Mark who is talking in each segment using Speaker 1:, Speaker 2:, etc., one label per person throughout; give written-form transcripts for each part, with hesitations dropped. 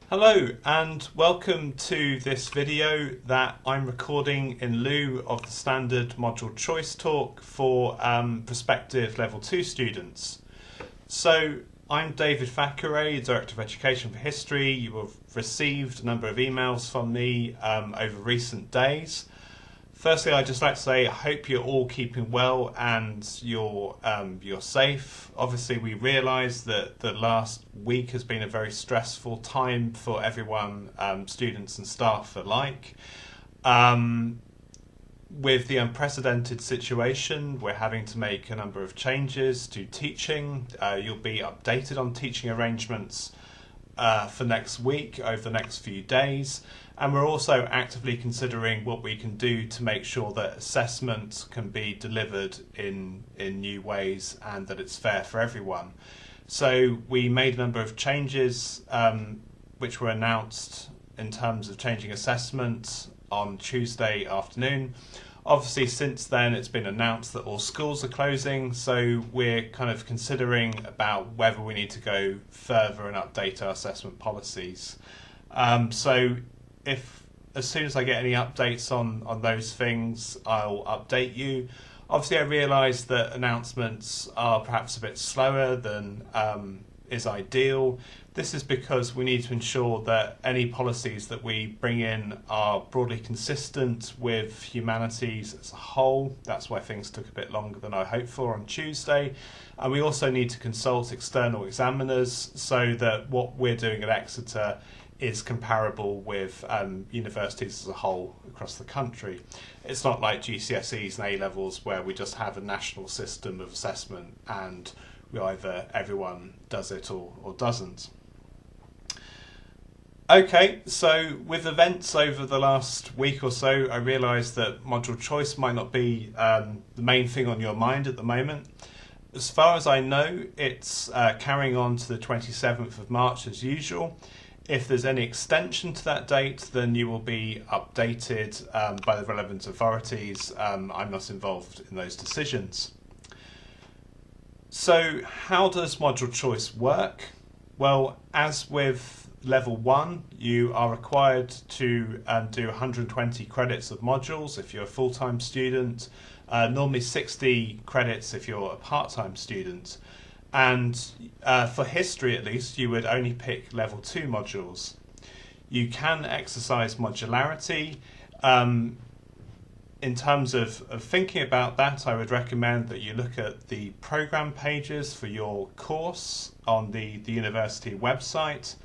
Speaker 1: Hello and welcome to this video that I'm recording in lieu of the standard module choice talk for prospective level 2 students. So I'm David Thackeray, Director of Education for History. You have received a number of emails from me over recent days. Firstly, I'd just like to say I hope you're all keeping well and you're safe. Obviously, we realise that the last week has been a very stressful time for everyone, students and staff alike. With the unprecedented situation, we're having to make a number of changes to teaching. You'll be updated on teaching arrangements for next week, over the next few days. And we're also actively considering what we can do to make sure that assessment can be delivered in new ways and that it's fair for everyone. So we made a number of changes which were announced in terms of changing assessment on Tuesday afternoon. Obviously, since then, it's been announced that all schools are closing, so we're kind of considering about whether we need to go further and update our assessment policies. So as soon as I get any updates on those things, I'll update you. Obviously, I realise that announcements are perhaps a bit slower than is ideal. This is because we need to ensure that any policies that we bring in are broadly consistent with humanities as a whole. That's why things took a bit longer than I hoped for on Tuesday. And we also need to consult external examiners so that what we're doing at Exeter is comparable with universities as a whole across the country. It's not like GCSEs and A-levels where we just have a national system of assessment and either everyone does it or doesn't. Okay, so with events over the last week or so, I realised that module choice might not be the main thing on your mind at the moment. As far as I know, it's carrying on to the 27th of March as usual. If there's any extension to that date, then you will be updated by the relevant authorities. I'm not involved in those decisions. So how does module choice work? Well, as with level 1, you are required to do 120 credits of modules if you're a full-time student, normally 60 credits if you're a part-time student. And for history, at least, you would only pick level 2 modules. You can exercise modularity. In terms of thinking about that, I would recommend that you look at the program pages for your course on the university website.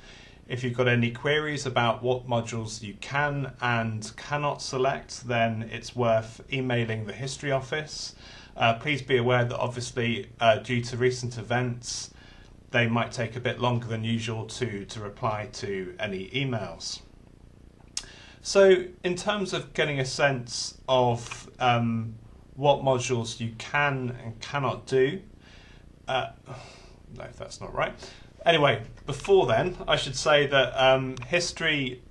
Speaker 1: If you've got any queries about what modules you can and cannot select, then it's worth emailing the history office. Please be aware that obviously due to recent events, they might take a bit longer than usual to reply to any emails. So in terms of getting a sense of what modules you can and cannot do, no, that's not right. Anyway, before then, I should say that history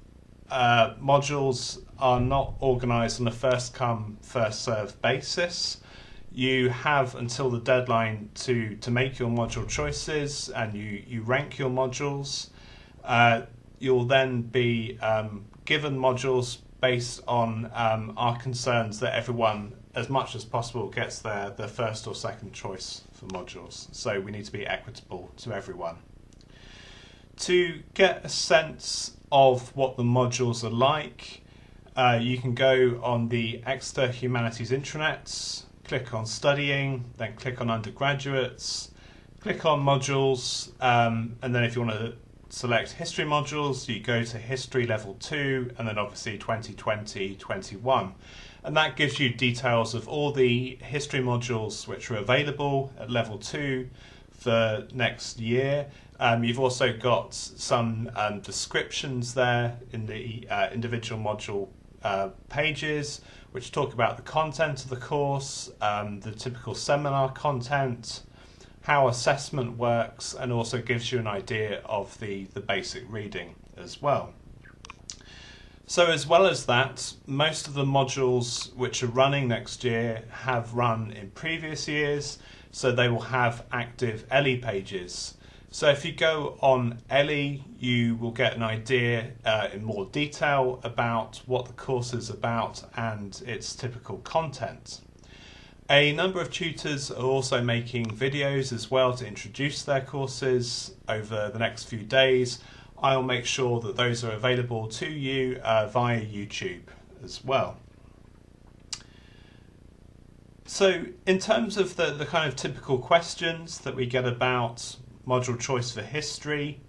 Speaker 1: modules are not organised on a first-come, first-served basis. You have until the deadline to make your module choices and you rank your modules. You'll then be given modules based on our concerns that everyone, as much as possible, gets their first or second choice for modules. So we need to be equitable to everyone. To get a sense of what the modules are like, you can go on the Exeter Humanities intranets, click on studying, then click on undergraduates, click on modules, and then if you want to select history modules, you go to history level 2 and then obviously 2020-21. And that gives you details of all the history modules which are available at level 2 for next year. You've also got some descriptions there in the individual module pages which talk about the content of the course, the typical seminar content, how assessment works, and also gives you an idea of the basic reading as well. So as well as that, most of the modules which are running next year have run in previous years, so they will have active LE pages. So if you go on ELI, you will get an idea in more detail about what the course is about and its typical content. A number of tutors are also making videos as well to introduce their courses over the next few days. I'll make sure that those are available to you via YouTube as well. So in terms of the kind of typical questions that we get about module choice for history,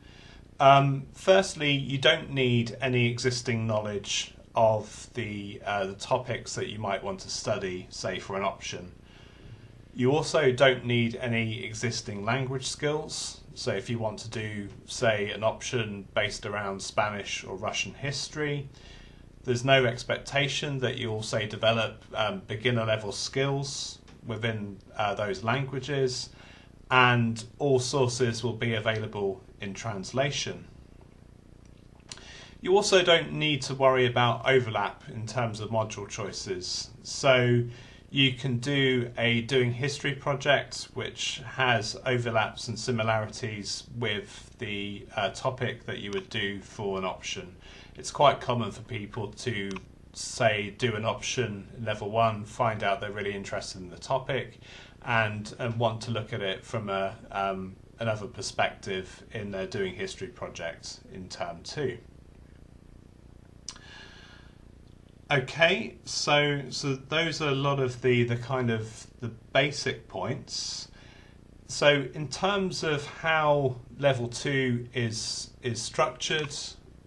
Speaker 1: firstly, you don't need any existing knowledge of the topics that you might want to study, say for an option. You also don't need any existing language skills. So if you want to do, say, an option based around Spanish or Russian history, there's no expectation that you also develop beginner level skills within those languages, and all sources will be available in translation. You also don't need to worry about overlap in terms of module choices. So you can do a Doing History project which has overlaps and similarities with the topic that you would do for an option. It's quite common for people to, say, do an option level 1, find out they're really interested in the topic, and want to look at it from another perspective in their Doing History project in term 2. Okay, so those are a lot of the kind of the basic points. So in terms of how level 2 is structured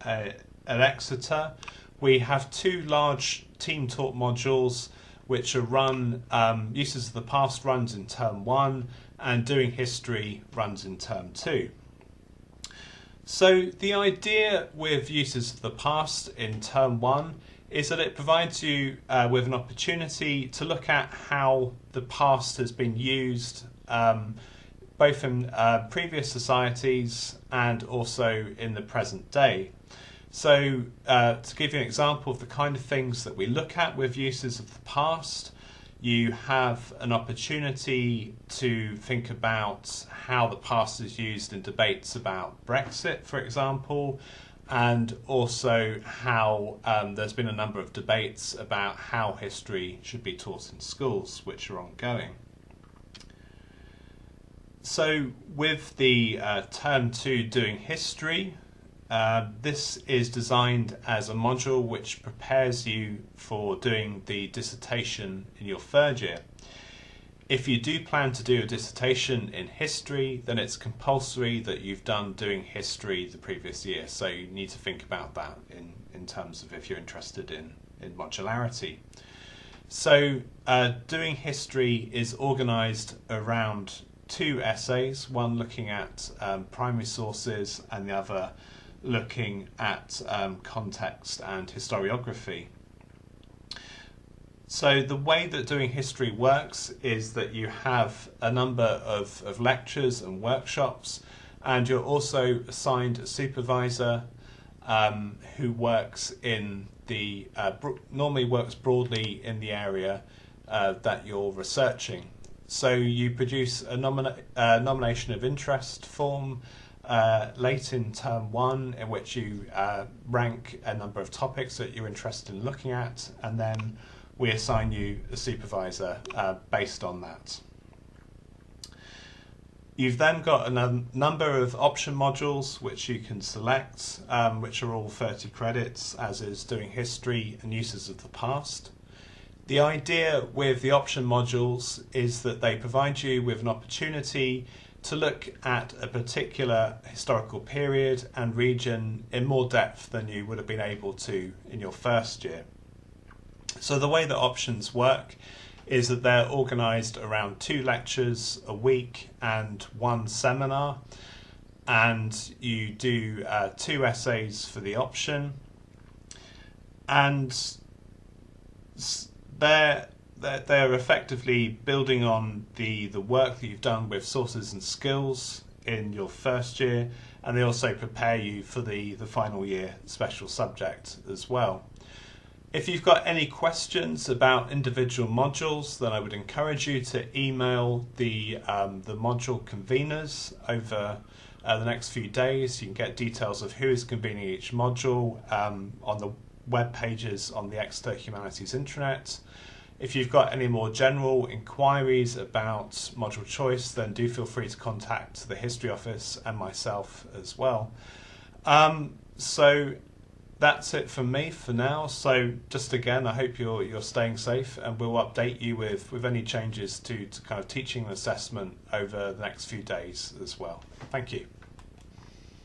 Speaker 1: at Exeter, we have 2 large team taught modules which are run, Uses of the Past runs in term 1 and Doing History runs in term 2. So the idea with Uses of the Past in term 1 is that it provides you with an opportunity to look at how the past has been used both in previous societies and also in the present day. So to give you an example of the kind of things that we look at with uses of the past, you have an opportunity to think about how the past is used in debates about Brexit, for example, and also how there's been a number of debates about how history should be taught in schools, which are ongoing. So with the term 2 Doing History, this is designed as a module which prepares you for doing the dissertation in your third year. If you do plan to do a dissertation in history, then it's compulsory that you've done Doing History the previous year, so you need to think about that in terms of if you're interested in modularity. So Doing History is organised around 2 essays, one looking at primary sources and the other looking at context and historiography. So the way that Doing History works is that you have a number of lectures and workshops, and you're also assigned a supervisor who works in the normally works broadly in the area that you're researching. So you produce a nomination of interest form late in term 1, in which you rank a number of topics that you're interested in looking at, and then we assign you a supervisor based on that. You've then got a number of option modules which you can select, which are all 30 credits, as is Doing History and Uses of the Past. The idea with the option modules is that they provide you with an opportunity to look at a particular historical period and region in more depth than you would have been able to in your first year. So the way that options work is that they're organised around 2 lectures a week and 1 seminar, and you do 2 essays for the option, and they're effectively building on the work that you've done with sources and skills in your first year, and they also prepare you for the final year special subject as well. If you've got any questions about individual modules, then I would encourage you to email the module conveners over the next few days. You can get details of who is convening each module on the web pages on the Exeter Humanities intranet. If you've got any more general inquiries about module choice, then do feel free to contact the History Office and myself as well. So that's it from me for now. So just again, I hope you're staying safe, and we'll update you with any changes to kind of teaching and assessment over the next few days as well. Thank you.